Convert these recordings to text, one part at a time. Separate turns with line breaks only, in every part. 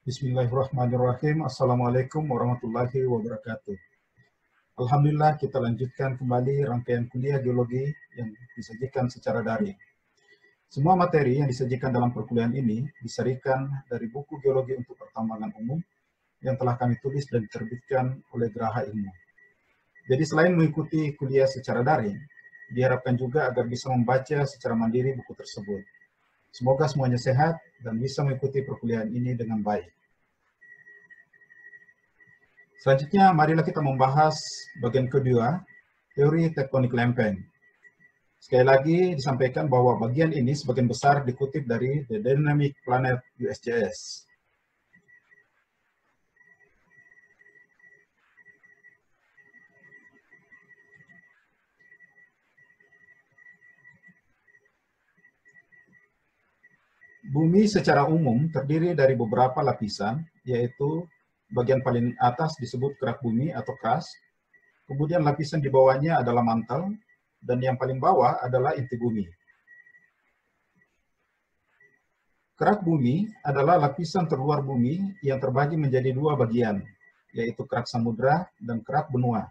Bismillahirrahmanirrahim. Assalamualaikum warahmatullahi wabarakatuh. Alhamdulillah kita lanjutkan kembali rangkaian kuliah geologi yang disajikan secara daring. Semua materi yang disajikan dalam perkuliahan ini diserikan dari buku geologi untuk pertambangan umum yang telah kami tulis dan diterbitkan oleh Geraha Ilmu. Jadi selain mengikuti kuliah secara daring, diharapkan juga agar bisa membaca secara mandiri buku tersebut. Semoga semuanya sehat dan bisa mengikuti perkuliahan ini dengan baik. Selanjutnya, marilah kita membahas bagian kedua, teori tektonik lempeng. Sekali lagi disampaikan bahwa bagian ini sebagian besar dikutip dari The Dynamic Planet USGS. Bumi secara umum terdiri dari beberapa lapisan, yaitu bagian paling atas disebut kerak bumi atau crust, kemudian lapisan di bawahnya adalah mantel, dan yang paling bawah adalah inti bumi. Kerak bumi adalah lapisan terluar bumi yang terbagi menjadi dua bagian, yaitu kerak samudra dan kerak benua.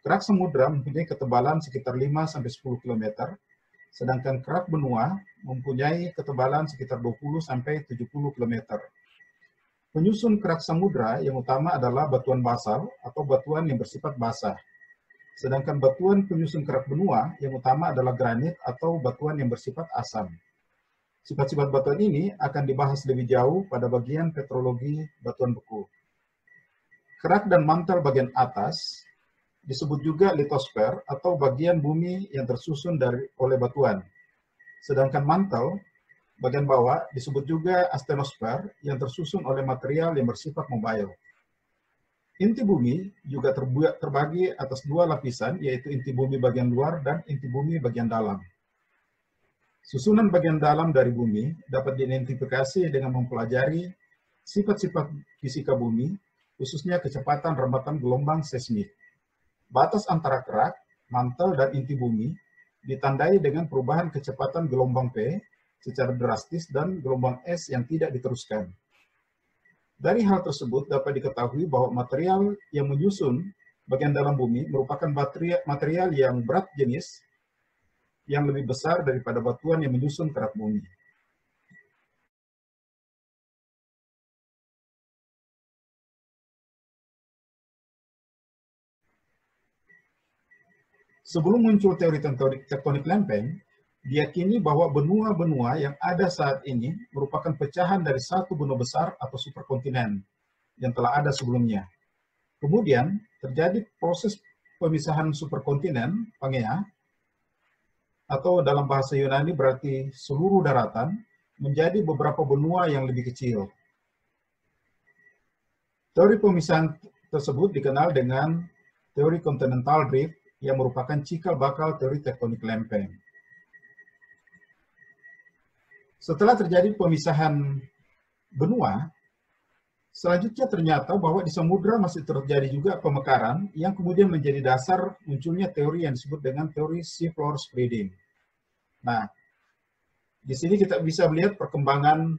Kerak samudra mempunyai ketebalan sekitar 5-10 km, sedangkan kerak benua mempunyai ketebalan sekitar 20-70 km. Penyusun kerak samudra yang utama adalah batuan basal atau batuan yang bersifat basah. Sedangkan batuan penyusun kerak benua yang utama adalah granit atau batuan yang bersifat asam. Sifat-sifat batuan ini akan dibahas lebih jauh pada bagian petrologi batuan beku. Kerak dan mantel bagian atas disebut juga litosfer atau bagian bumi yang tersusun oleh batuan. Sedangkan mantel bagian bawah disebut juga astenosfer yang tersusun oleh material yang bersifat mobile. Inti bumi juga terbagi atas dua lapisan, yaitu inti bumi bagian luar dan inti bumi bagian dalam. Susunan bagian dalam dari bumi dapat diidentifikasi dengan mempelajari sifat-sifat fisika bumi, khususnya kecepatan rembatan gelombang seismik. Batas antara kerak, mantel, dan inti bumi ditandai dengan perubahan kecepatan gelombang P secara drastis dan gelombang S yang tidak diteruskan. Dari hal tersebut dapat diketahui bahwa material yang menyusun bagian dalam bumi merupakan material yang berat jenis yang lebih besar daripada batuan yang menyusun kerak bumi. Sebelum muncul teori tektonik lempeng, diyakini bahwa benua-benua yang ada saat ini merupakan pecahan dari satu benua besar atau superkontinen yang telah ada sebelumnya. Kemudian terjadi proses pemisahan superkontinen, Pangea, atau dalam bahasa Yunani berarti seluruh daratan, menjadi beberapa benua yang lebih kecil. Teori pemisahan tersebut dikenal dengan teori continental drift yang merupakan cikal bakal teori tektonik lempeng. Setelah terjadi pemisahan benua, selanjutnya ternyata bahwa di samudra masih terjadi juga pemekaran yang kemudian menjadi dasar munculnya teori yang disebut dengan teori seafloor spreading. Nah, di sini kita bisa melihat perkembangan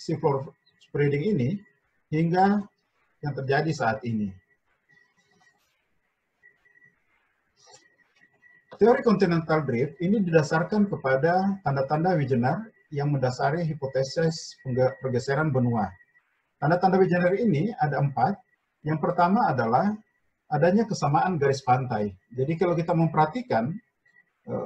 seafloor spreading ini hingga yang terjadi saat ini. Teori continental drift ini didasarkan kepada tanda-tanda Wegener yang mendasari hipotesis pergeseran benua. Tanda-tanda Wegener ini ada 4. Yang pertama adalah adanya kesamaan garis pantai. Jadi kalau kita memperhatikan,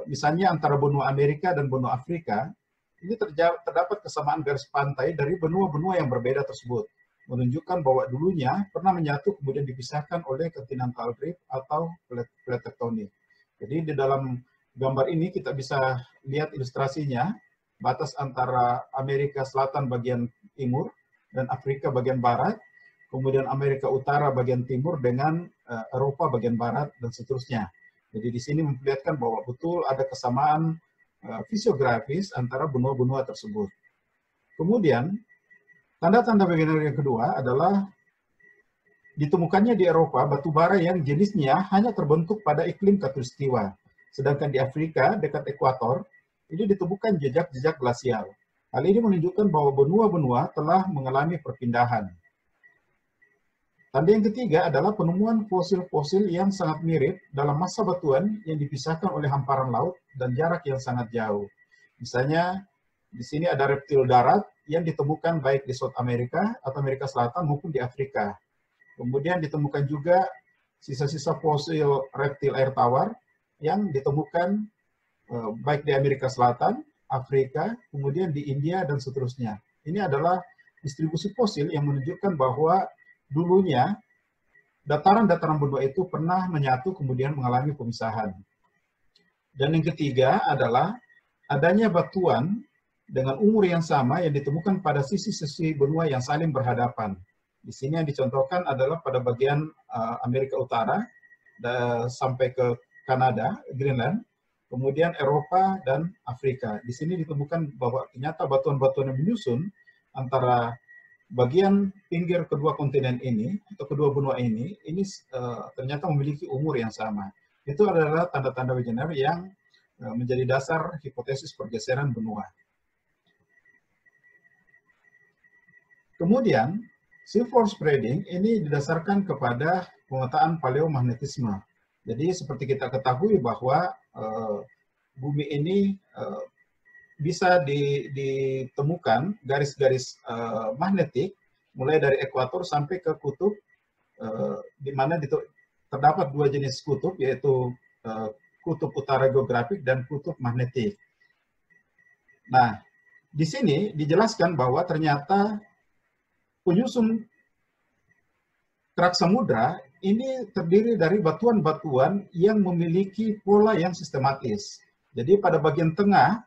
misalnya antara benua Amerika dan benua Afrika, ini terdapat kesamaan garis pantai dari benua-benua yang berbeda tersebut, menunjukkan bahwa dulunya pernah menyatu kemudian dipisahkan oleh continental drift atau plate tektonik. Jadi di dalam gambar ini kita bisa lihat ilustrasinya, batas antara Amerika Selatan bagian timur dan Afrika bagian barat, kemudian Amerika Utara bagian timur dengan Eropa bagian barat, dan seterusnya. Jadi di sini memperlihatkan bahwa betul ada kesamaan fisiografis antara benua-benua tersebut. Kemudian, tanda-tanda Wegener yang kedua adalah ditemukannya di Eropa batu bara yang jenisnya hanya terbentuk pada iklim khatulistiwa. Sedangkan di Afrika, dekat ekuator, ini ditemukan jejak-jejak glasial. Hal ini menunjukkan bahwa benua-benua telah mengalami perpindahan. Tanda yang ketiga adalah penemuan fosil-fosil yang sangat mirip dalam massa batuan yang dipisahkan oleh hamparan laut dan jarak yang sangat jauh. Misalnya, di sini ada reptil darat yang ditemukan baik di South America atau Amerika Selatan maupun di Afrika. Kemudian ditemukan juga sisa-sisa fosil reptil air tawar yang ditemukan baik di Amerika Selatan, Afrika, kemudian di India, dan seterusnya. Ini adalah distribusi fosil yang menunjukkan bahwa dulunya dataran-dataran benua itu pernah menyatu kemudian mengalami pemisahan. Dan yang ketiga adalah adanya batuan dengan umur yang sama yang ditemukan pada sisi-sisi benua yang saling berhadapan. Di sini yang dicontohkan adalah pada bagian Amerika Utara sampai ke Kanada, Greenland, kemudian Eropa dan Afrika. Di sini ditemukan bahwa ternyata batuan-batuan yang menyusun antara bagian pinggir kedua kontinen ini atau kedua benua ini ternyata memiliki umur yang sama. Itu adalah tanda-tanda Wegener yang menjadi dasar hipotesis pergeseran benua. Kemudian, sea floor spreading ini didasarkan kepada pemetaan paleomagnetisme. Jadi seperti kita ketahui bahwa bumi ini bisa ditemukan garis-garis magnetik mulai dari ekuator sampai ke kutub, di mana terdapat dua jenis kutub, yaitu kutub utara geografik dan kutub magnetik. Nah, di sini dijelaskan bahwa ternyata penyusun kerak samudra ini terdiri dari batuan-batuan yang memiliki pola yang sistematis. Jadi pada bagian tengah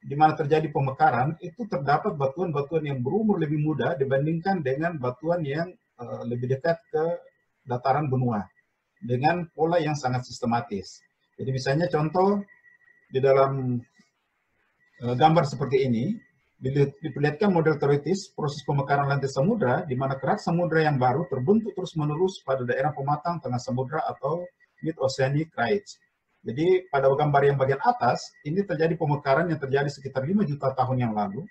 di mana terjadi pemekaran, itu terdapat batuan-batuan yang berumur lebih muda dibandingkan dengan batuan yang lebih dekat ke dataran benua, dengan pola yang sangat sistematis. Jadi misalnya contoh, di dalam gambar seperti ini, diperlihatkan model teoritis proses pemekaran lantai samudra, di mana kerak samudra yang baru terbentuk terus-menerus pada daerah pematang tengah samudra atau mid-oceanic ridge. Jadi pada gambar yang bagian atas, ini terjadi pemekaran yang terjadi sekitar 5 juta tahun yang lalu.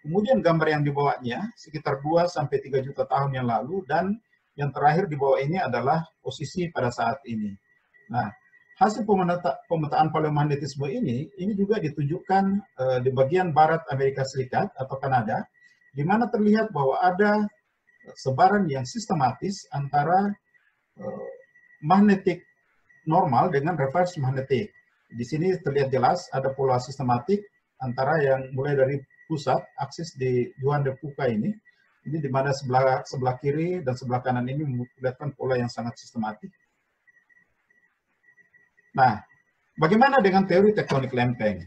Kemudian gambar yang di bawahnya sekitar 2-3 juta tahun yang lalu, dan yang terakhir di bawah ini adalah posisi pada saat ini. Nah, hasil pemetaan paleomagnetisme ini juga ditunjukkan di bagian barat Amerika Serikat atau Kanada, di mana terlihat bahwa ada sebaran yang sistematis antara magnetik normal dengan reverse magnetik. Di sini terlihat jelas ada pola sistematik antara yang mulai dari pusat aksis di Johan de Fuca ini di mana sebelah kiri dan sebelah kanan ini memperlihatkan pola yang sangat sistematik. Nah, bagaimana dengan teori tektonik lempeng?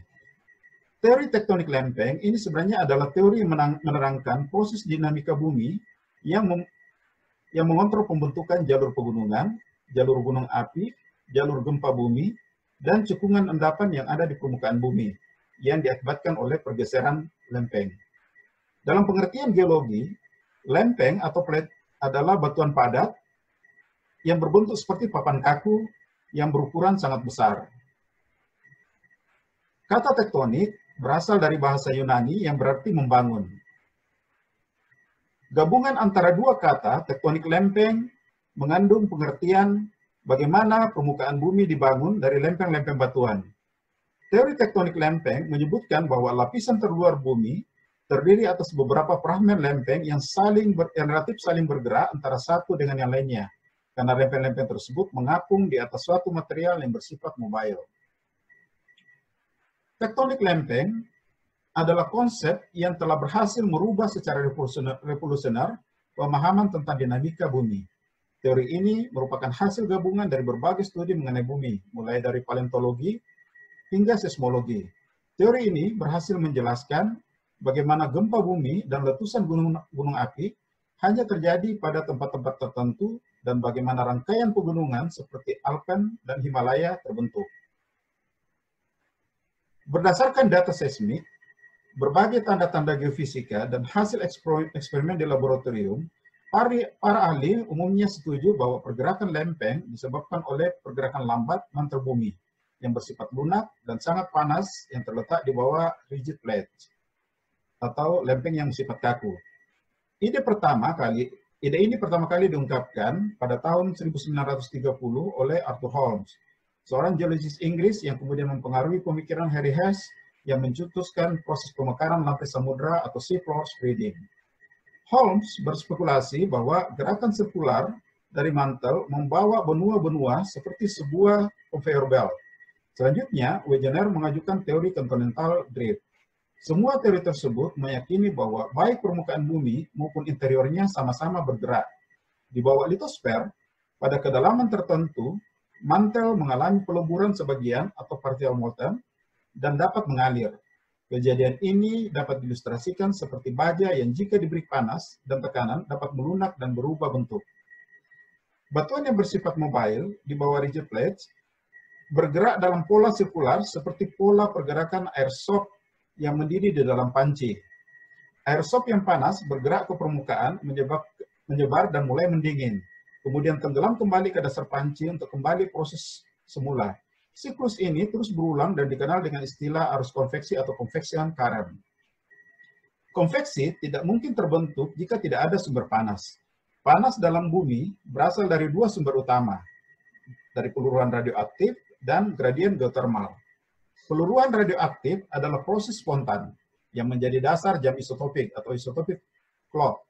Teori tektonik lempeng ini sebenarnya adalah teori yang menerangkan proses dinamika bumi yang mengontrol pembentukan jalur pegunungan, jalur gunung api, jalur gempa bumi, dan cekungan endapan yang ada di permukaan bumi yang diakibatkan oleh pergeseran lempeng. Dalam pengertian geologi, lempeng atau plate adalah batuan padat yang berbentuk seperti papan kaku yang berukuran sangat besar. Kata tektonik berasal dari bahasa Yunani yang berarti membangun. Gabungan antara dua kata, tektonik lempeng, mengandung pengertian bagaimana permukaan bumi dibangun dari lempeng-lempeng batuan. Teori tektonik lempeng menyebutkan bahwa lapisan terluar bumi terdiri atas beberapa fragmen lempeng yang relatif saling bergerak antara satu dengan yang lainnya, karena lempeng-lempeng tersebut mengapung di atas suatu material yang bersifat mobile. Tektonik lempeng adalah konsep yang telah berhasil merubah secara revolusioner pemahaman tentang dinamika bumi. Teori ini merupakan hasil gabungan dari berbagai studi mengenai bumi, mulai dari paleontologi hingga seismologi. Teori ini berhasil menjelaskan bagaimana gempa bumi dan letusan gunung api hanya terjadi pada tempat-tempat tertentu dan bagaimana rangkaian pegunungan seperti Alpen dan Himalaya terbentuk. Berdasarkan data seismik, berbagai tanda-tanda geofisika, dan hasil eksperimen di laboratorium, para ahli umumnya setuju bahwa pergerakan lempeng disebabkan oleh pergerakan lambat mantel bumi yang bersifat lunak dan sangat panas yang terletak di bawah rigid plate. atau lempeng yang bersifat kaku. Ide ini pertama kali diungkapkan pada tahun 1930 oleh Arthur Holmes, seorang geologis Inggris yang kemudian mempengaruhi pemikiran Harry Hess yang mencetuskan proses pemekaran lantai samudra atau seafloor spreading. Holmes berspekulasi bahwa gerakan sirkular dari mantel membawa benua-benua seperti sebuah conveyor belt. Selanjutnya, Wegener mengajukan teori continental drift. Semua teori tersebut meyakini bahwa baik permukaan bumi maupun interiornya sama-sama bergerak. Di bawah litosfer, pada kedalaman tertentu, mantel mengalami peleburan sebagian atau partial molten dan dapat mengalir. Kejadian ini dapat diilustrasikan seperti baja yang jika diberi panas dan tekanan dapat melunak dan berubah bentuk. Batuan yang bersifat mobile di bawah rigid plates bergerak dalam pola sirkular seperti pola pergerakan airsoft yang mendidih di dalam panci. Airsoft yang panas bergerak ke permukaan, menyebar dan mulai mendingin. Kemudian tenggelam kembali ke dasar panci untuk kembali proses semula. Siklus ini terus berulang dan dikenal dengan istilah arus konveksi atau convection current. Konveksi tidak mungkin terbentuk jika tidak ada sumber panas. Panas dalam bumi berasal dari dua sumber utama, dari peluruhan radioaktif dan gradien geothermal. Peluruhan radioaktif adalah proses spontan yang menjadi dasar jam isotopik atau isotopik clock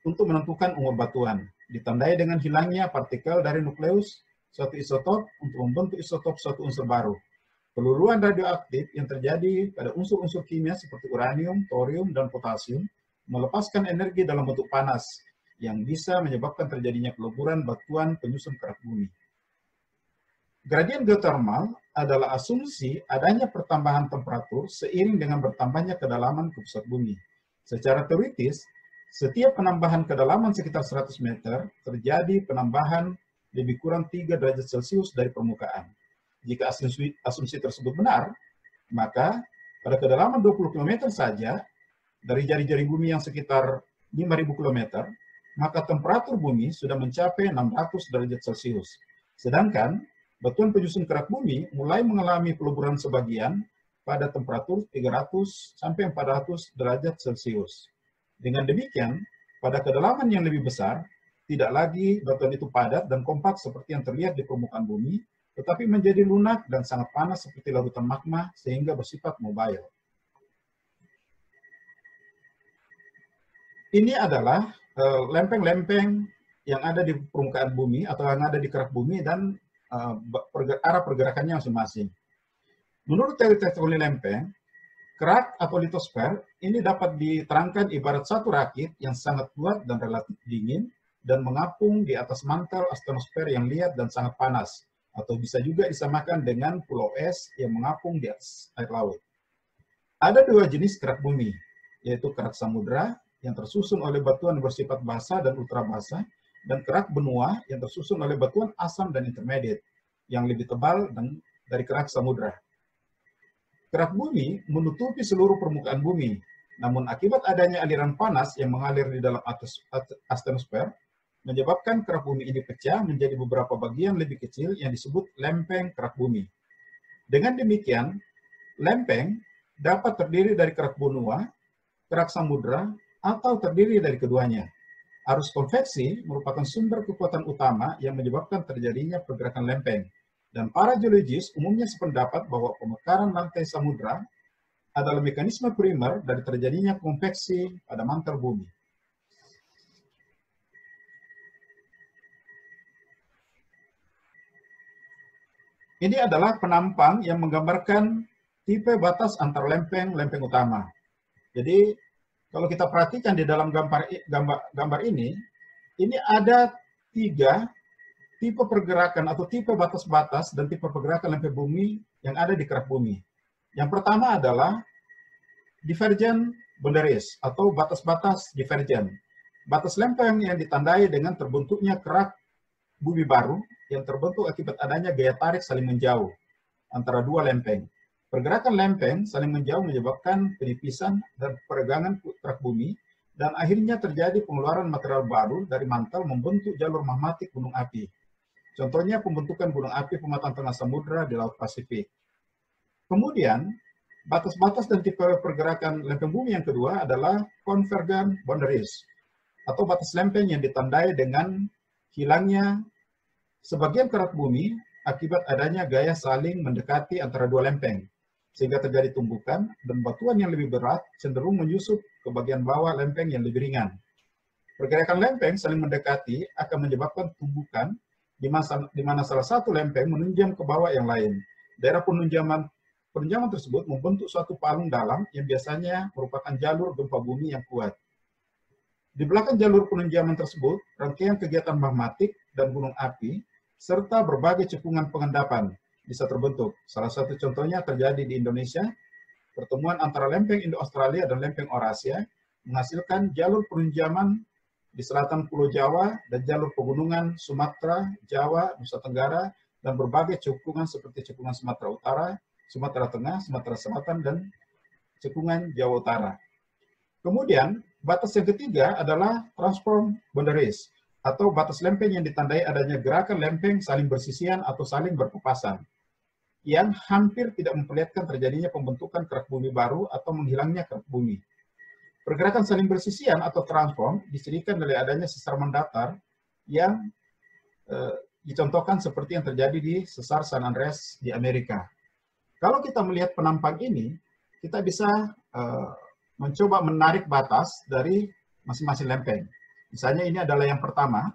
untuk menentukan umur batuan, ditandai dengan hilangnya partikel dari nukleus suatu isotop untuk membentuk isotop suatu unsur baru. Peluruhan radioaktif yang terjadi pada unsur-unsur kimia seperti uranium, thorium, dan potasium melepaskan energi dalam bentuk panas yang bisa menyebabkan terjadinya peleburan batuan penyusun kerak bumi. Gradien geothermal adalah asumsi adanya pertambahan temperatur seiring dengan bertambahnya kedalaman ke pusat bumi. Secara teoritis, setiap penambahan kedalaman sekitar 100 meter terjadi penambahan lebih kurang 3 derajat Celcius dari permukaan. Jika asumsi tersebut benar, maka pada kedalaman 20 km saja dari jari-jari bumi yang sekitar 5.000 km, maka temperatur bumi sudah mencapai 600 derajat Celcius. Sedangkan batuan penyusun kerak bumi mulai mengalami peleburan sebagian pada temperatur 300 sampai 400 derajat Celcius. Dengan demikian, pada kedalaman yang lebih besar, tidak lagi batuan itu padat dan kompak seperti yang terlihat di permukaan bumi, tetapi menjadi lunak dan sangat panas seperti larutan magma sehingga bersifat mobile. Ini adalah lempeng-lempeng yang ada di permukaan bumi atau yang ada di kerak bumi dan arah pergerakannya masing-masing. Menurut teori tektonik lempeng, kerak atau litosfer ini dapat diterangkan ibarat satu rakit yang sangat kuat dan relatif dingin dan mengapung di atas mantel astenosfer yang liat dan sangat panas, atau bisa juga disamakan dengan pulau es yang mengapung di atas air laut. Ada dua jenis kerak bumi, yaitu kerak samudra yang tersusun oleh batuan bersifat basa dan ultrabasa, dan kerak benua yang tersusun oleh batuan asam dan intermediate yang lebih tebal dari kerak samudra. Kerak bumi menutupi seluruh permukaan bumi, namun akibat adanya aliran panas yang mengalir di dalam astenosfer, menyebabkan kerak bumi ini pecah menjadi beberapa bagian lebih kecil yang disebut lempeng kerak bumi. Dengan demikian, lempeng dapat terdiri dari kerak benua, kerak samudra, atau terdiri dari keduanya. Arus konveksi merupakan sumber kekuatan utama yang menyebabkan terjadinya pergerakan lempeng. Dan para geologis umumnya sependapat bahwa pemekaran lantai samudra adalah mekanisme primer dari terjadinya konveksi pada mantel bumi. Ini adalah penampang yang menggambarkan tipe batas antar lempeng-lempeng utama. Jadi kalau kita perhatikan di dalam gambar ini ada 3 tipe pergerakan atau tipe batas-batas dan tipe pergerakan lempeng bumi yang ada di kerak bumi. Yang pertama adalah divergent boundaries atau batas-batas divergent. Batas lempeng yang ditandai dengan terbentuknya kerak bumi baru yang terbentuk akibat adanya gaya tarik saling menjauh antara dua lempeng. Pergerakan lempeng saling menjauh menyebabkan penipisan dan peregangan kerak bumi, dan akhirnya terjadi pengeluaran material baru dari mantel membentuk jalur magmatik gunung api. Contohnya pembentukan gunung api pematang tengah samudra di Laut Pasifik. Kemudian, Batas-batas dan tipe pergerakan lempeng bumi yang kedua adalah convergent boundaries, atau batas lempeng yang ditandai dengan hilangnya sebagian kerak bumi akibat adanya gaya saling mendekati antara dua lempeng, sehingga terjadi tumbukan dan batuan yang lebih berat cenderung menyusup ke bagian bawah lempeng yang lebih ringan. Pergerakan lempeng saling mendekati akan menyebabkan tumbukan di mana salah satu lempeng menunjam ke bawah yang lain. Daerah penunjaman tersebut membentuk suatu palung dalam yang biasanya merupakan jalur gempa bumi yang kuat. Di belakang jalur penunjaman tersebut, rangkaian kegiatan magmatik dan gunung api, serta berbagai cekungan pengendapan bisa terbentuk. Salah satu contohnya terjadi di Indonesia, pertemuan antara lempeng Indo-Australia dan lempeng Eurasia menghasilkan jalur penunjaman di selatan Pulau Jawa dan jalur pegunungan Sumatera, Jawa, Nusa Tenggara, dan berbagai cekungan seperti cekungan Sumatera Utara, Sumatera Tengah, Sumatera Selatan, dan cekungan Jawa Utara. Kemudian, batas yang ketiga adalah transform boundaries, atau batas lempeng yang ditandai adanya gerakan lempeng saling bersisian atau saling berpapasan, yang hampir tidak memperlihatkan terjadinya pembentukan kerak bumi baru atau menghilangnya kerak bumi. Pergerakan saling bersisian atau transform disediakan oleh adanya sesar mendatar yang dicontohkan seperti yang terjadi di sesar San Andreas di Amerika. Kalau kita melihat penampang ini, kita bisa mencoba menarik batas dari masing-masing lempeng. Misalnya ini adalah yang pertama.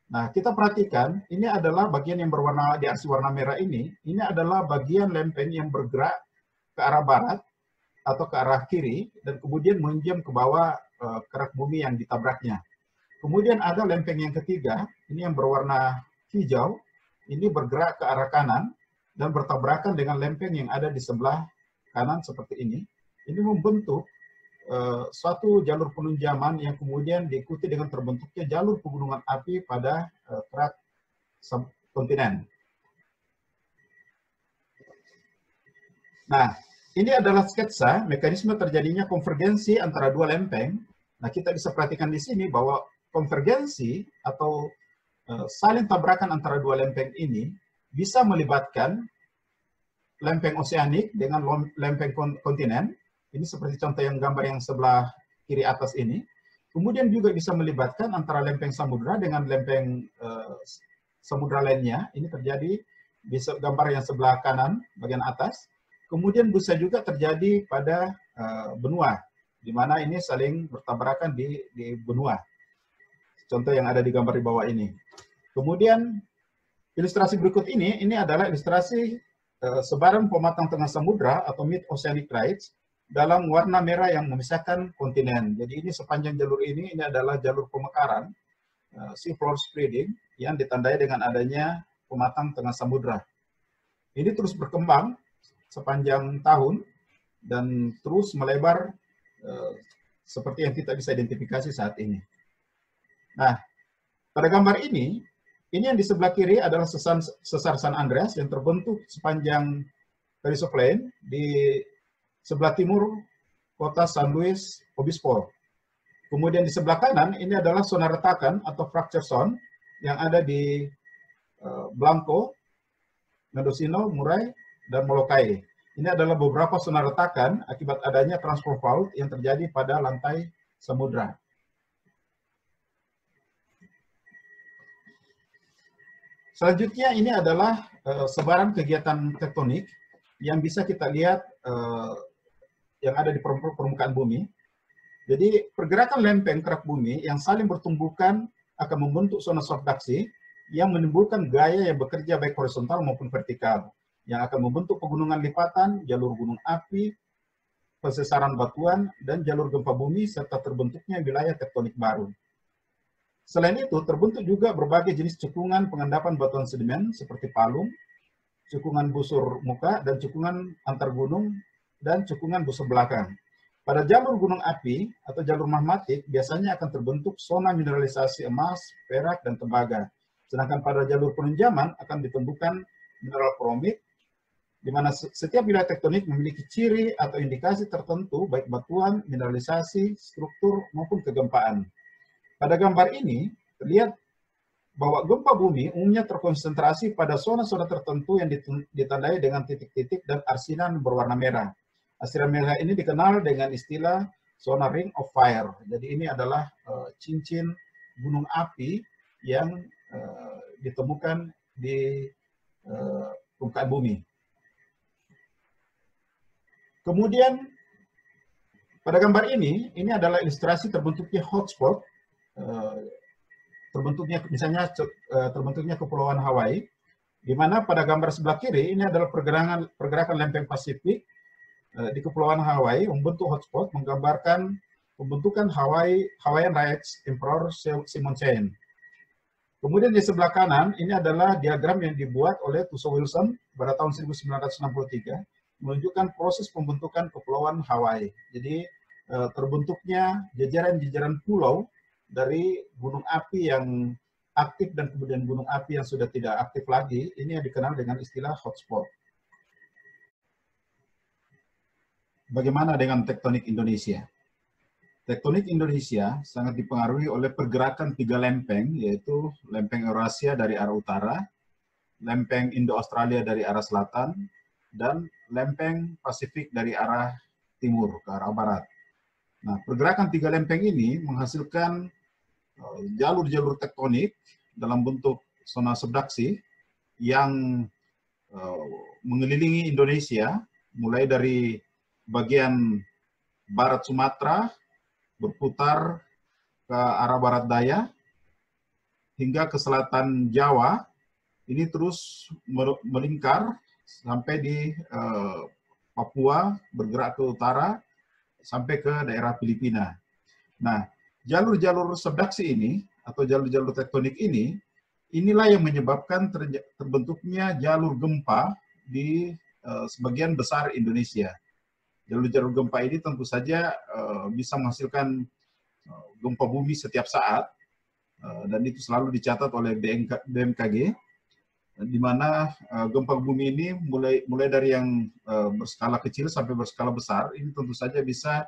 Nah, kita perhatikan, ini adalah bagian yang berwarna di aksi warna merah ini adalah bagian lempeng yang bergerak ke arah barat atau ke arah kiri, dan kemudian menunjam ke bawah kerak bumi yang ditabraknya. Kemudian ada lempeng yang ketiga, ini yang berwarna hijau, ini bergerak ke arah kanan, dan bertabrakan dengan lempeng yang ada di sebelah kanan seperti ini. Ini membentuk suatu jalur penunjaman yang kemudian diikuti dengan terbentuknya jalur pegunungan api pada kerak subkontinen. Nah, ini adalah sketsa mekanisme terjadinya konvergensi antara dua lempeng. Nah, kita bisa perhatikan di sini bahwa konvergensi atau saling tabrakan antara dua lempeng ini bisa melibatkan lempeng oseanik dengan lempeng kontinen. Ini seperti contoh yang gambar yang sebelah kiri atas ini. Kemudian juga bisa melibatkan antara lempeng samudra dengan lempeng samudra lainnya. Ini terjadi di gambar yang sebelah kanan, bagian atas. Kemudian bisa juga terjadi pada benua, di mana ini saling bertabrakan di benua. Contoh yang ada di gambar di bawah ini. Kemudian ilustrasi berikut ini adalah ilustrasi sebaran pematang tengah samudra atau mid-oceanic ridge dalam warna merah yang memisahkan kontinen. Jadi ini sepanjang jalur ini adalah jalur pemekaran, sea floor spreading, yang ditandai dengan adanya pematang tengah samudra. Ini terus berkembang sepanjang tahun dan terus melebar seperti yang kita bisa identifikasi saat ini. Nah, pada gambar ini yang di sebelah kiri adalah sesar San Andreas yang terbentuk sepanjang Carrizo Plain di sebelah timur kota San Luis Obispo. Kemudian di sebelah kanan ini adalah zona retakan atau fracture zone yang ada di Blanco, Mendocino, Muray, dan Molokai. Ini adalah beberapa zona retakan akibat adanya transfer fault yang terjadi pada lantai samudra. Selanjutnya ini adalah sebaran kegiatan tektonik yang bisa kita lihat yang ada di permukaan bumi. Jadi pergerakan lempeng kerak bumi yang saling bertumbukan akan membentuk zona subduksi yang menimbulkan gaya yang bekerja baik horizontal maupun vertikal, yang akan membentuk pegunungan lipatan, jalur gunung api, persesaran batuan, dan jalur gempa bumi, serta terbentuknya wilayah tektonik baru. Selain itu, terbentuk juga berbagai jenis cekungan pengendapan batuan sedimen seperti palung, cekungan busur muka, dan cekungan antar gunung, dan cekungan busur belakang. Pada jalur gunung api atau jalur magmatik, biasanya akan terbentuk zona mineralisasi emas, perak, dan tembaga. Sedangkan pada jalur penunjaman akan ditemukan mineral kromit, di mana setiap wilayah tektonik memiliki ciri atau indikasi tertentu, baik batuan, mineralisasi, struktur, maupun kegempaan. Pada gambar ini terlihat bahwa gempa bumi umumnya terkonsentrasi pada zona-zona tertentu yang ditandai dengan titik-titik dan arsinan berwarna merah. Arsinan merah ini dikenal dengan istilah zona ring of fire. Jadi ini adalah cincin gunung api yang ditemukan di permukaan bumi. Kemudian pada gambar ini adalah ilustrasi terbentuknya hotspot, terbentuknya kepulauan Hawaii, di mana pada gambar sebelah kiri ini adalah pergerakan lempeng Pasifik di Kepulauan Hawaii membentuk hotspot, menggambarkan pembentukan Hawaiian Rights Emperor Simon Chain. Kemudian di sebelah kanan ini adalah diagram yang dibuat oleh Tuso Wilson pada tahun 1963, menunjukkan proses pembentukan Kepulauan Hawaii. Jadi terbentuknya jajaran-jajaran pulau dari gunung api yang aktif dan kemudian gunung api yang sudah tidak aktif lagi, ini yang dikenal dengan istilah hotspot. Bagaimana dengan tektonik Indonesia? Tektonik Indonesia sangat dipengaruhi oleh pergerakan 3 lempeng, yaitu lempeng Eurasia dari arah utara, lempeng Indo-Australia dari arah selatan, dan lempeng Pasifik dari arah timur ke arah barat. Nah, pergerakan 3 lempeng ini menghasilkan jalur-jalur tektonik dalam bentuk zona subduksi yang mengelilingi Indonesia, mulai dari bagian barat Sumatera, berputar ke arah barat daya, hingga ke selatan Jawa, ini terus melingkar sampai di Papua, bergerak ke utara, sampai ke daerah Filipina. Nah, jalur-jalur subduksi ini, atau jalur-jalur tektonik ini, inilah yang menyebabkan terbentuknya jalur gempa di sebagian besar Indonesia. Jalur-jalur gempa ini tentu saja bisa menghasilkan gempa bumi setiap saat, dan itu selalu dicatat oleh BMKG, di mana gempa bumi ini mulai dari yang berskala kecil sampai berskala besar, ini tentu saja bisa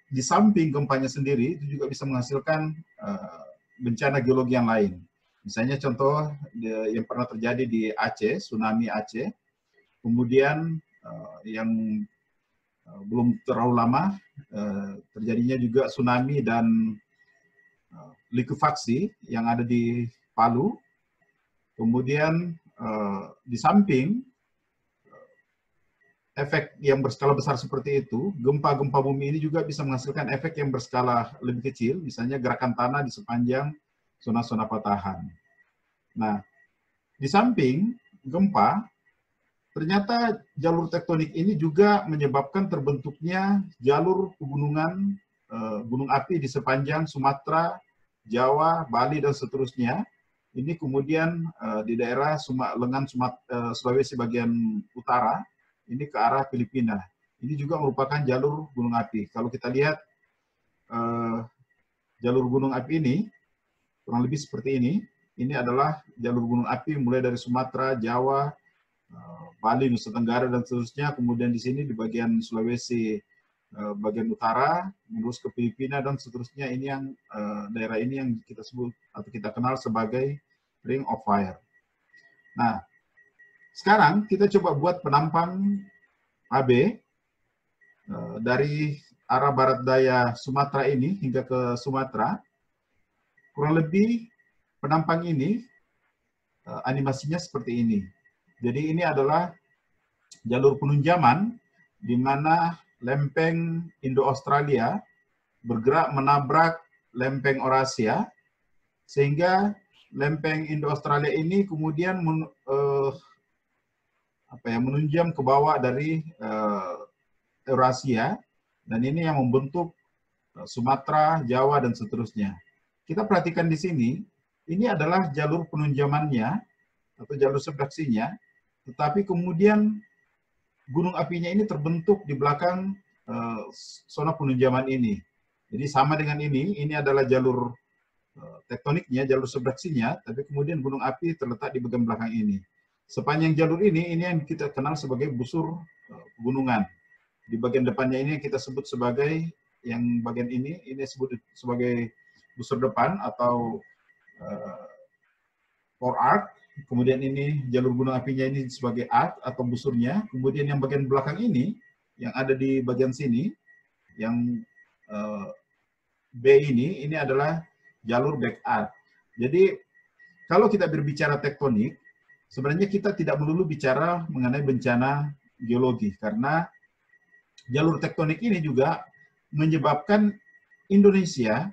di samping gempanya sendiri, itu juga bisa menghasilkan bencana geologi yang lain. Misalnya contoh yang pernah terjadi di Aceh, tsunami Aceh, kemudian yang belum terlalu lama terjadinya juga tsunami dan likuifaksi yang ada di Palu. Kemudian di samping efek yang berskala besar seperti itu, gempa-gempa bumi ini juga bisa menghasilkan efek yang berskala lebih kecil, misalnya gerakan tanah di sepanjang zona-zona patahan. Nah, di samping gempa, ternyata jalur tektonik ini juga menyebabkan terbentuknya jalur pegunungan gunung api di sepanjang Sumatera, Jawa, Bali, dan seterusnya. Ini kemudian di daerah lengan Sulawesi bagian utara, ini ke arah Filipina. Ini juga merupakan jalur gunung api. Kalau kita lihat jalur gunung api ini, kurang lebih seperti ini. Ini adalah jalur gunung api mulai dari Sumatera, Jawa, Bali, Nusa Tenggara, dan seterusnya. Kemudian di sini di bagian Sulawesi bagian utara, terus ke Filipina, dan seterusnya. Ini yang daerah ini yang kita sebut atau kita kenal sebagai Ring of Fire. Nah, sekarang kita coba buat penampang AB dari arah barat daya Sumatera ini hingga ke Sumatera. Kurang lebih penampang ini animasinya seperti ini. Jadi ini adalah jalur penunjaman di mana lempeng Indo-Australia bergerak menabrak lempeng Eurasia, sehingga lempeng Indo-Australia ini kemudian menunjam ke bawah dari Eurasia, dan ini yang membentuk Sumatera, Jawa, dan seterusnya. Kita perhatikan di sini, ini adalah jalur penunjamannya atau jalur subduksinya, tetapi kemudian gunung apinya ini terbentuk di belakang zona penunjaman ini. Jadi sama dengan ini adalah jalur tektoniknya, jalur subduksinya, tapi kemudian gunung api terletak di bagian belakang ini. Sepanjang jalur ini yang kita kenal sebagai busur pegunungan. Di bagian depannya ini kita sebut sebagai, yang bagian ini disebut sebagai busur depan atau core arc, kemudian ini jalur gunung apinya ini sebagai arc atau busurnya, kemudian yang bagian belakang ini, yang ada di bagian sini, yang B ini adalah jalur back arc. Jadi kalau kita berbicara tektonik, sebenarnya kita tidak melulu bicara mengenai bencana geologi, karena jalur tektonik ini juga menyebabkan Indonesia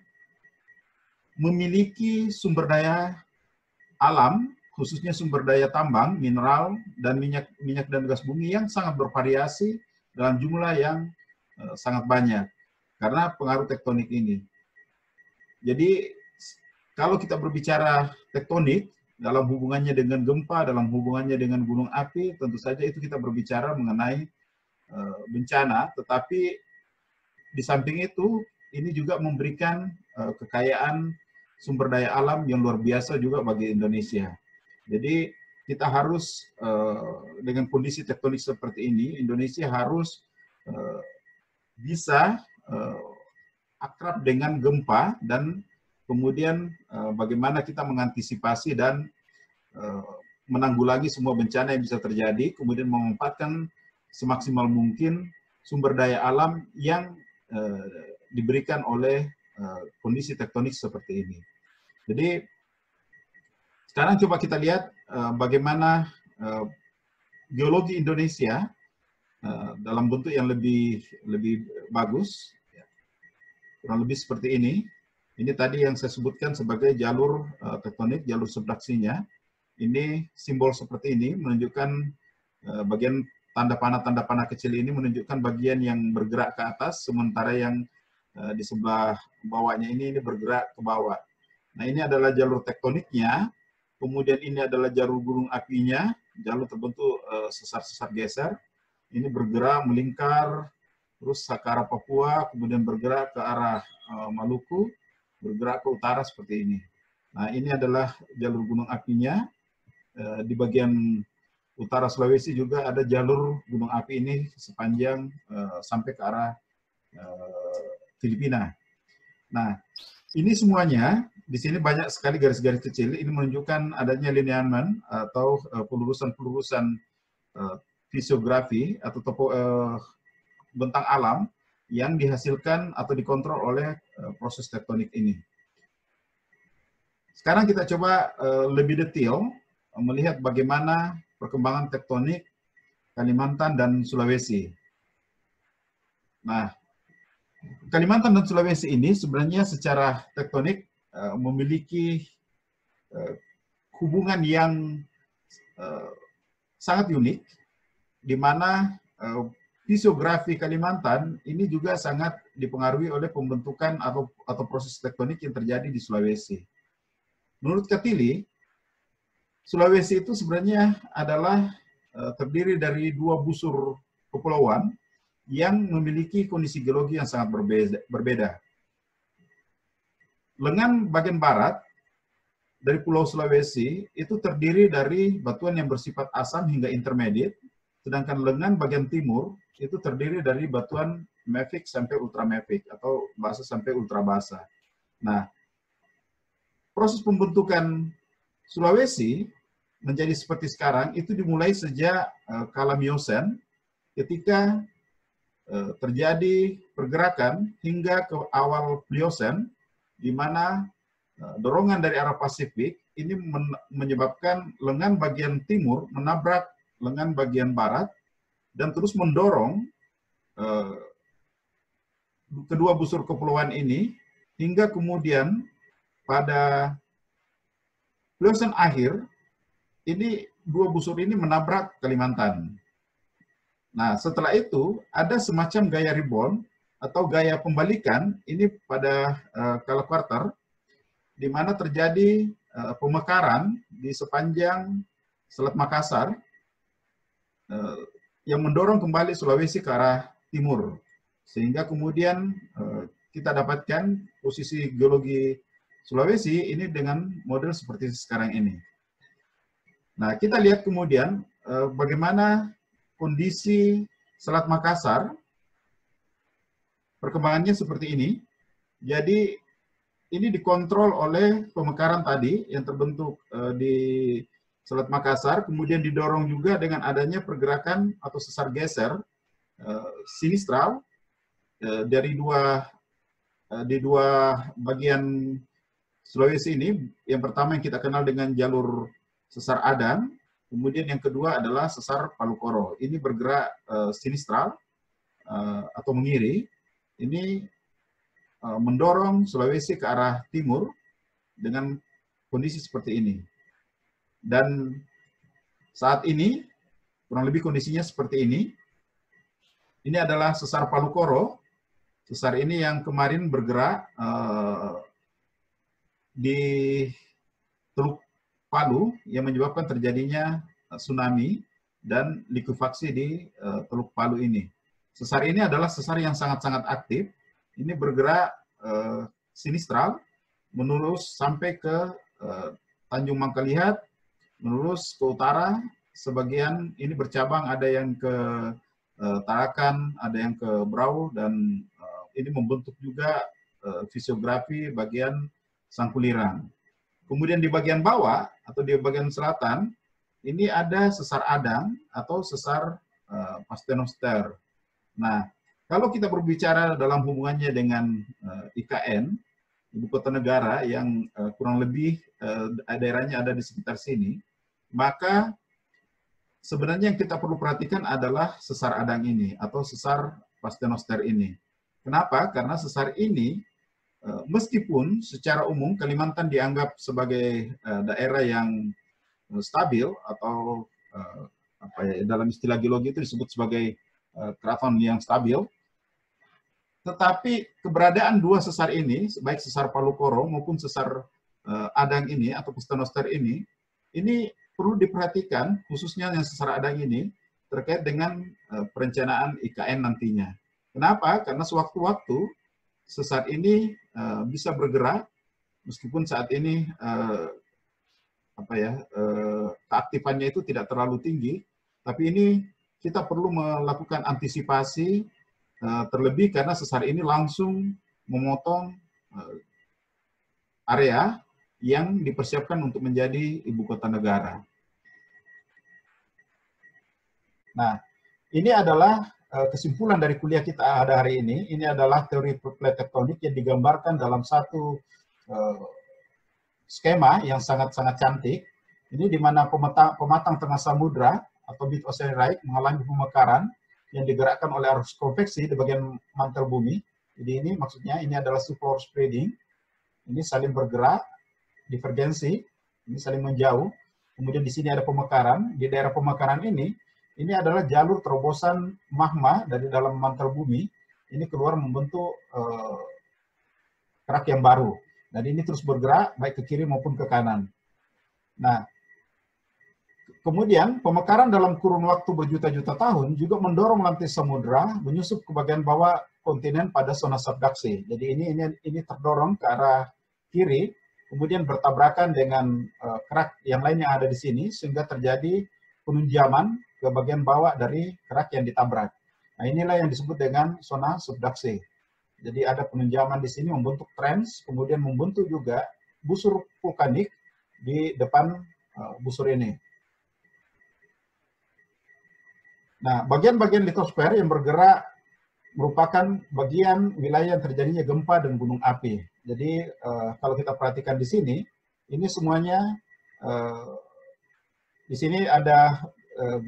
memiliki sumber daya alam, khususnya sumber daya tambang, mineral, dan minyak dan gas bumi yang sangat bervariasi dalam jumlah yang sangat banyak karena pengaruh tektonik ini. Jadi kalau kita berbicara tektonik dalam hubungannya dengan gempa, dalam hubungannya dengan gunung api, tentu saja itu kita berbicara mengenai bencana, tetapi di samping itu ini juga memberikan kekayaan sumber daya alam yang luar biasa juga bagi Indonesia. Jadi kita harus dengan kondisi tektonik seperti ini, Indonesia harus bisa akrab dengan gempa dan kemudian bagaimana kita mengantisipasi dan menanggulangi semua bencana yang bisa terjadi, kemudian memanfaatkan semaksimal mungkin sumber daya alam yang diberikan oleh kondisi tektonik seperti ini. Jadi sekarang coba kita lihat bagaimana geologi Indonesia dalam bentuk yang lebih bagus, kurang lebih seperti ini. Ini tadi yang saya sebutkan sebagai jalur tektonik, jalur subduksinya. Ini simbol seperti ini menunjukkan bagian tanda panah kecil ini menunjukkan bagian yang bergerak ke atas, sementara yang di sebelah bawahnya ini bergerak ke bawah. Nah, ini adalah jalur tektoniknya, kemudian ini adalah jalur gunung apinya, jalur terbentuk sesar-sesar geser, ini bergerak melingkar, terus ke arah Papua, kemudian bergerak ke arah Maluku, bergerak ke utara seperti ini. Nah, ini adalah jalur gunung apinya. Di bagian utara Sulawesi juga ada jalur gunung api ini sepanjang sampai ke arah Filipina. Nah, ini semuanya, di sini banyak sekali garis-garis kecil, ini menunjukkan adanya lineament atau pelurusan-pelurusan fisiografi atau bentang alam yang dihasilkan atau dikontrol oleh proses tektonik ini. Sekarang kita coba lebih detail melihat bagaimana perkembangan tektonik Kalimantan dan Sulawesi. Nah, Kalimantan dan Sulawesi ini sebenarnya secara tektonik memiliki hubungan yang sangat unik, di mana fisiografi Kalimantan ini juga sangat dipengaruhi oleh pembentukan atau proses tektonik yang terjadi di Sulawesi. Menurut Katili, Sulawesi itu sebenarnya adalah terdiri dari dua busur kepulauan yang memiliki kondisi geologi yang sangat berbeda. Lengan bagian barat dari Pulau Sulawesi itu terdiri dari batuan yang bersifat asam hingga intermediate, sedangkan lengan bagian timur itu terdiri dari batuan mafic sampai ultramafic atau basa sampai ultrabasa. Nah, proses pembentukan Sulawesi menjadi seperti sekarang itu dimulai sejak kala Miosen, ketika terjadi pergerakan hingga ke awal Pliocene, di mana dorongan dari arah Pasifik ini menyebabkan lengan bagian timur menabrak lengan bagian barat dan terus mendorong kedua busur kepulauan ini hingga kemudian pada Pliocene akhir ini dua busur ini menabrak Kalimantan. Nah, setelah itu ada semacam gaya rebound atau gaya pembalikan ini pada kala kuarter, di mana terjadi pemekaran di sepanjang Selat Makassar yang mendorong kembali Sulawesi ke arah timur, sehingga kemudian kita dapatkan posisi geologi Sulawesi ini dengan model seperti sekarang ini. Nah, kita lihat kemudian bagaimana kondisi Selat Makassar, perkembangannya seperti ini. Jadi ini dikontrol oleh pemekaran tadi yang terbentuk di Selat Makassar, kemudian didorong juga dengan adanya pergerakan atau sesar geser sinistral dari di dua bagian Sulawesi ini. Yang pertama yang kita kenal dengan jalur sesar Adang, kemudian yang kedua adalah sesar Palu Koro. Ini bergerak sinistral atau mengiri. Ini mendorong Sulawesi ke arah timur dengan kondisi seperti ini. Dan saat ini, kurang lebih kondisinya seperti ini. Ini adalah sesar Palu Koro. Sesar ini yang kemarin bergerak di Teluk Palu yang menyebabkan terjadinya tsunami dan likuifaksi di Teluk Palu ini. Sesar ini adalah sesar yang sangat-sangat aktif. Ini bergerak sinistral, menurus sampai ke Tanjung Mangkalihat, menurus ke utara, sebagian ini bercabang, ada yang ke Tarakan, ada yang ke Brau, dan ini membentuk juga fisiografi bagian Sangkulirang. Kemudian di bagian bawah, atau di bagian selatan, ini ada sesar Adang, atau sesar Pastenoster. Nah, kalau kita berbicara dalam hubungannya dengan IKN, Ibu Kota Negara, yang kurang lebih daerahnya ada di sekitar sini, maka sebenarnya yang kita perlu perhatikan adalah sesar Adang ini, atau sesar Pastenoster ini. Kenapa? Karena sesar ini, meskipun secara umum Kalimantan dianggap sebagai daerah yang stabil, atau dalam istilah geologi itu disebut sebagai keraton yang stabil, tetapi keberadaan dua sesar ini, baik sesar Palu Koro maupun sesar Adang ini atau Pastenoster ini perlu diperhatikan, khususnya yang sesar Adang ini terkait dengan perencanaan IKN nantinya. Kenapa? Karena sewaktu-waktu sesar ini bisa bergerak, meskipun saat ini keaktifannya itu tidak terlalu tinggi, tapi ini kita perlu melakukan antisipasi, terlebih karena sesar ini langsung memotong area yang dipersiapkan untuk menjadi ibu kota negara. Nah, ini adalah kesimpulan dari kuliah kita pada hari ini. Ini adalah teori plate tektonik yang digambarkan dalam satu skema yang sangat-sangat cantik. Ini di mana pematang tengah samudra atau mid ocean right mengalami pemekaran yang digerakkan oleh arus konveksi di bagian mantel bumi. Jadi ini maksudnya ini adalah superior spreading. Ini saling bergerak, divergensi, ini saling menjauh. Kemudian di sini ada pemekaran. Di daerah pemekaran ini adalah jalur terobosan magma dari dalam mantel bumi. Ini keluar membentuk kerak yang baru. Dan ini terus bergerak baik ke kiri maupun ke kanan. Nah, kemudian pemekaran dalam kurun waktu berjuta-juta tahun juga mendorong lantai samudra menyusup ke bagian bawah kontinen pada zona subduksi. Jadi ini terdorong ke arah kiri, kemudian bertabrakan dengan kerak yang lain yang ada di sini, sehingga terjadi penunjaman ke bagian bawah dari kerak yang ditabrak. Nah, inilah yang disebut dengan zona subduksi. Jadi ada penunjaman di sini membentuk trends, kemudian membentuk juga busur vulkanik di depan busur ini. Nah, bagian-bagian litosfer yang bergerak merupakan bagian wilayah yang terjadinya gempa dan gunung api. Jadi kalau kita perhatikan di sini, ini semuanya di sini ada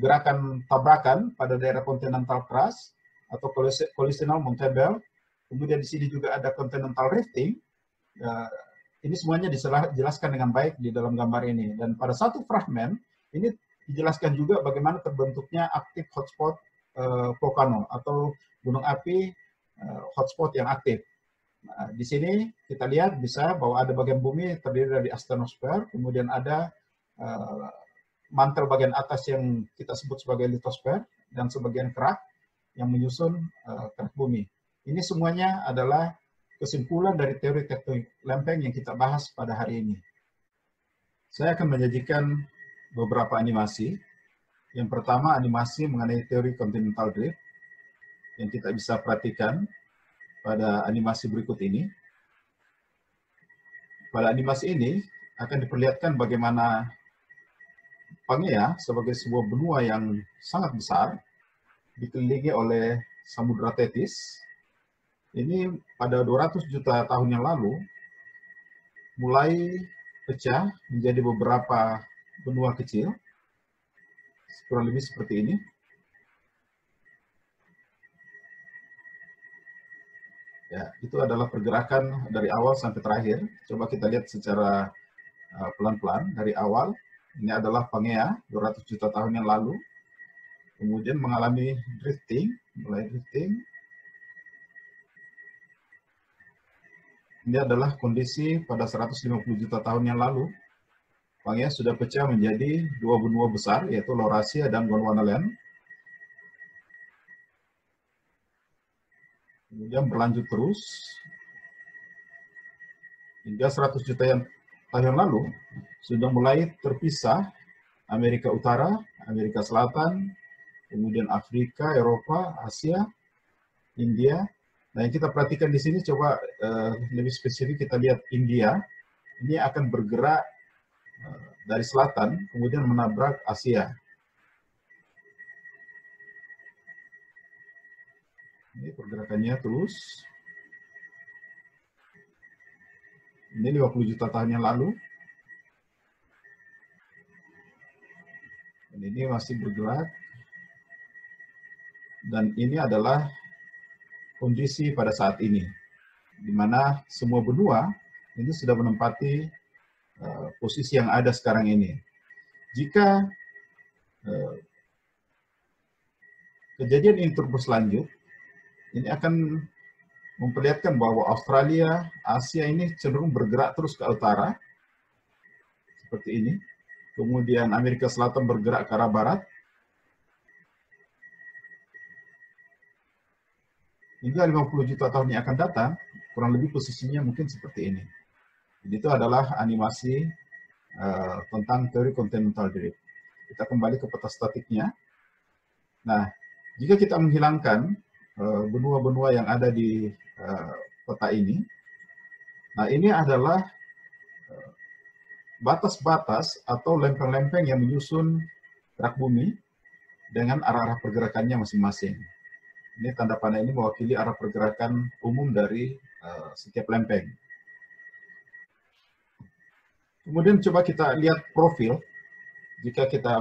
gerakan tabrakan pada daerah continental crust atau collisional mountain belt. Kemudian di sini juga ada continental rifting. Ini semuanya dijelaskan dengan baik di dalam gambar ini. Dan pada satu fragmen ini dijelaskan juga bagaimana terbentuknya aktif hotspot volcano atau gunung api hotspot yang aktif. Nah, di sini kita lihat bisa bahwa ada bagian bumi terdiri dari astenosfer, kemudian ada mantel bagian atas yang kita sebut sebagai litosfer, dan sebagian kerak yang menyusun kerak bumi. Ini semuanya adalah kesimpulan dari teori tektonik lempeng yang kita bahas pada hari ini. Saya akan menyajikan beberapa animasi. Yang pertama, animasi mengenai teori continental drift yang kita bisa perhatikan pada animasi berikut ini. pada animasi ini akan diperlihatkan bagaimana Pangea sebagai sebuah benua yang sangat besar, dikelilingi oleh Samudra Tetis. Ini pada 200 juta tahun yang lalu mulai pecah menjadi beberapa benua kecil, kurang lebih seperti ini. Ya, itu adalah pergerakan dari awal sampai terakhir. Coba kita lihat secara pelan-pelan dari awal. Ini adalah Pangea 200 juta tahun yang lalu. Kemudian mengalami drifting, mulai drifting. Ini adalah kondisi pada 150 juta tahun yang lalu. Pangea sudah pecah menjadi dua benua besar, yaitu Laurasia dan Gondwanaland. Kemudian berlanjut terus hingga 100 juta tahun yang lalu sudah mulai terpisah Amerika Utara, Amerika Selatan, kemudian Afrika, Eropa, Asia, India. Nah, yang kita perhatikan di sini coba lebih spesifik kita lihat India. Ini akan bergerak dari selatan kemudian menabrak Asia. Ini pergerakannya terus. Ini 50 juta tahun yang lalu. Dan ini masih bergerak. Dan ini adalah kondisi pada saat ini, di mana semua benua ini sudah menempati posisi yang ada sekarang ini. Jika kejadian ini terus berlanjut, ini akan memperlihatkan bahwa Australia, Asia ini cenderung bergerak terus ke utara, seperti ini. Kemudian Amerika Selatan bergerak ke arah barat. Hingga 50 juta tahun yang akan datang, kurang lebih posisinya mungkin seperti ini. Jadi itu adalah animasi tentang teori continental drift. Kita kembali ke peta statiknya. Nah, jika kita menghilangkan benua-benua yang ada di peta ini. Nah, ini adalah batas-batas atau lempeng-lempeng yang menyusun kerak bumi dengan arah-arah pergerakannya masing-masing. Ini tanda panah ini mewakili arah pergerakan umum dari setiap lempeng. Kemudian coba kita lihat profil. Jika kita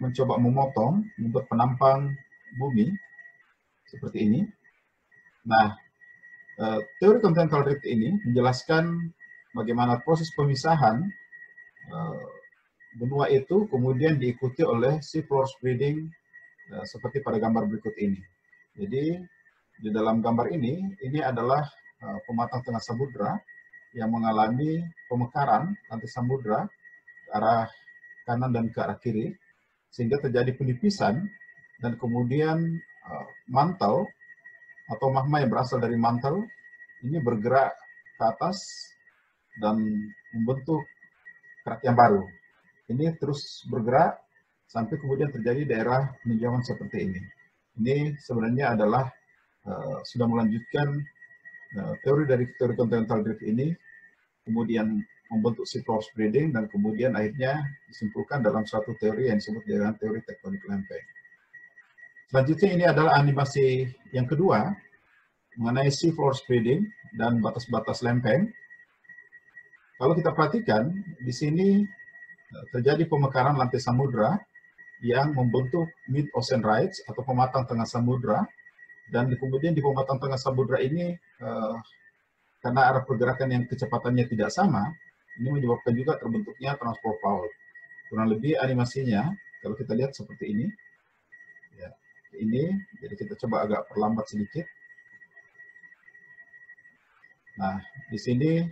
mencoba memotong, membuat penampang bumi, seperti ini. Nah, teori continental drift ini menjelaskan bagaimana proses pemisahan benua itu kemudian diikuti oleh seafloor spreading seperti pada gambar berikut ini. Jadi di dalam gambar ini adalah pematang tengah samudra yang mengalami pemekaran lantai samudra ke arah kanan dan ke arah kiri, sehingga terjadi penipisan dan kemudian mantel atau magma yang berasal dari mantel ini bergerak ke atas dan membentuk kerak yang baru. Ini terus bergerak sampai kemudian terjadi daerah peninjauan seperti ini. Ini sebenarnya adalah sudah melanjutkan teori dari teori continental drift ini, kemudian membentuk seafloor spreading dan kemudian akhirnya disimpulkan dalam suatu teori yang disebut dengan teori tektonik lempeng. Selanjutnya ini adalah animasi yang kedua mengenai seafloor spreading dan batas-batas lempeng. Kalau kita perhatikan, di sini terjadi pemekaran lantai samudra yang membentuk mid-ocean ridge atau pematang tengah samudra, dan kemudian di pematang tengah samudra ini, karena arah pergerakan yang kecepatannya tidak sama, ini menyebabkan juga terbentuknya transport fault. Kurang lebih animasinya, kalau kita lihat seperti ini, ya, ini, jadi kita coba agak perlambat sedikit. Nah, di sini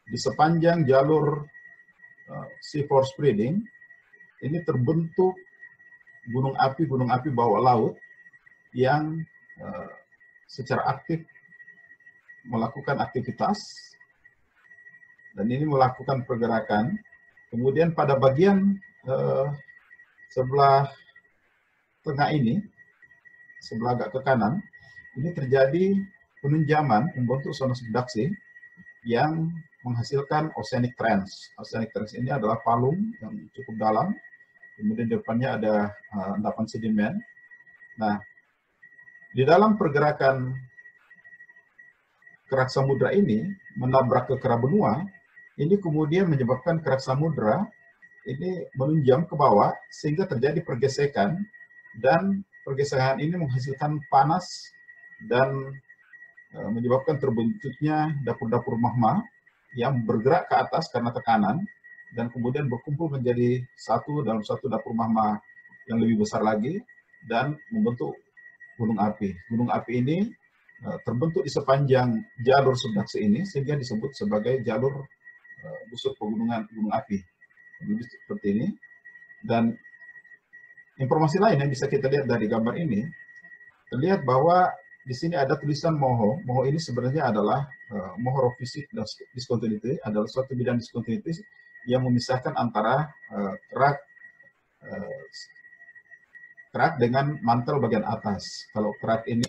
di sepanjang jalur seafloor spreading ini terbentuk gunung api bawah laut yang secara aktif melakukan aktivitas dan ini melakukan pergerakan. Kemudian pada bagian sebelah tengah ini, sebelah agak ke kanan, ini terjadi penunjaman membentuk zona subduksi yang menghasilkan oceanic trench. Oceanic trench ini adalah palung yang cukup dalam, kemudian di depannya ada endapan sedimen. Nah, di dalam pergerakan kerak samudra ini menabrak ke kerak benua, ini kemudian menyebabkan kerak samudra ini menunjam ke bawah sehingga terjadi pergesekan, dan pergesekan ini menghasilkan panas dan menyebabkan terbentuknya dapur-dapur magma yang bergerak ke atas karena tekanan dan kemudian berkumpul menjadi satu dalam satu dapur magma yang lebih besar lagi dan membentuk gunung api. Gunung api ini terbentuk di sepanjang jalur subduksi ini sehingga disebut sebagai jalur busur pegunungan gunung api. Jadi seperti ini. Dan informasi lain yang bisa kita lihat dari gambar ini, terlihat bahwa di sini ada tulisan MOHO. MOHO ini sebenarnya adalah Mohorovičić discontinuity, adalah suatu bidang discontinuity yang memisahkan antara kerak dengan mantel bagian atas. Kalau kerak ini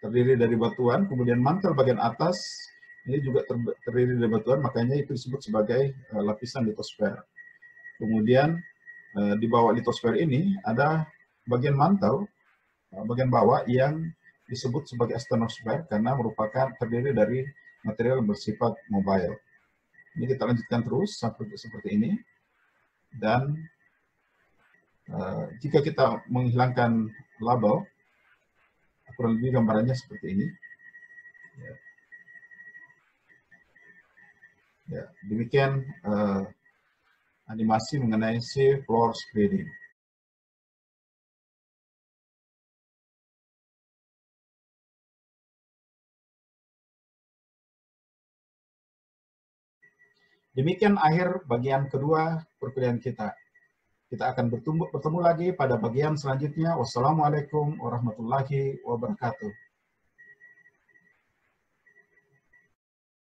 terdiri dari batuan, kemudian mantel bagian atas ini juga terdiri dari batuan, makanya itu disebut sebagai lapisan litosfer. Kemudian di bawah litosfer ini ada bagian mantel, bagian bawah yang disebut sebagai asthenosfer karena merupakan terdiri dari material bersifat mobile. Ini kita lanjutkan terus sampai seperti ini. Dan jika kita menghilangkan label, kurang lebih gambarannya seperti ini. Ya, demikian animasi mengenai sea floor spreading. Demikian akhir bagian kedua perkuliahan kita. Kita akan bertemu lagi pada bagian selanjutnya. Wassalamualaikum warahmatullahi wabarakatuh.